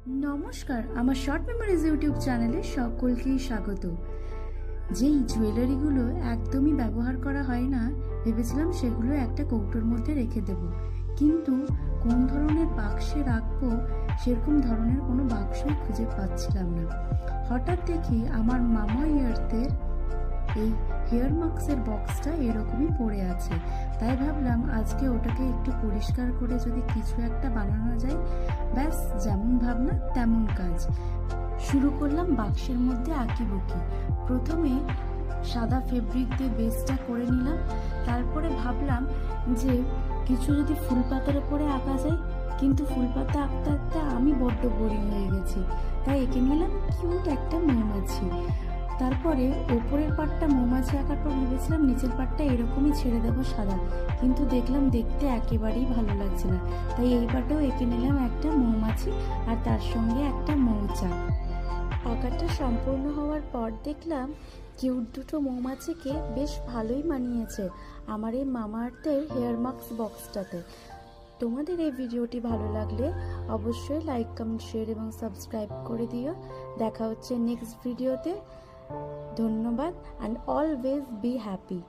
নমস্কার, আমার short memories YouTube চ্যানেলে সকলকেই স্বাগত। যেই জুয়েলারিগুলো একদমই ব্যবহার করা হয় না, ভেবেছিলাম সেগুলো একটা কৌটোর মধ্যে রেখে দেব, কিন্তু কোন ধরনের বাক্সে রাখবো সেরকম ধরনের কোনো বাক্সই খুঁজে পাচ্ছিলাম না। হঠাৎ দেখি আমার মামা আর্থের এই হেয়ার মাস্কের বক্সটা এরকমই পড়ে আছে, তাই ভাবলাম আজকে ওটাকে একটু পরিষ্কার করে যদি কিছু একটা বানানো যায়। ব্যাস, যেমন ভাবনা তেমন কাজ। শুরু করলাম বাক্সের মধ্যে আঁকিবুকি। প্রথমে সাদা ফেব্রিক দিয়ে বেসটা করে নিলাম, তারপরে ভাবলাম যে কিছু যদি ফুল পাতার উপরে আঁকা যায়, কিন্তু ফুল পাতা আঁকতে আঁকতে আমি বড্ড বোরিং হয়ে গেছি, তাই এঁকে নিলাম কিউট একটা মৌমাছি। তারপরে ওপরের পাটটা মৌমাছি আঁকার পর ভেবেছিলাম নিচের পাটটা এরকমই ছেড়ে দেবো সাদা, কিন্তু দেখলাম দেখতে একেবারেই ভালো লাগছে না, তাই এই পাটেও এঁকে নিলাম একটা মৌমাছি আর তার সঙ্গে একটা মৌচাক। আঁকাটা সম্পূর্ণ হওয়ার পর দেখলাম কিউট দুটো মৌমাছিকে বেশ ভালোই মানিয়েছে আমার এই মামা আর্থের হেয়ার মাস্ক বক্সটাতে। তোমাদের এই ভিডিওটি ভালো লাগলে অবশ্যই লাইক, কমেন্ট, শেয়ার এবং সাবস্ক্রাইব করে দিও। দেখা হচ্ছে নেক্সট ভিডিওতে। ধন্যবাদ, অ্যান্ড অলওয়েজ বি হ্যাপি।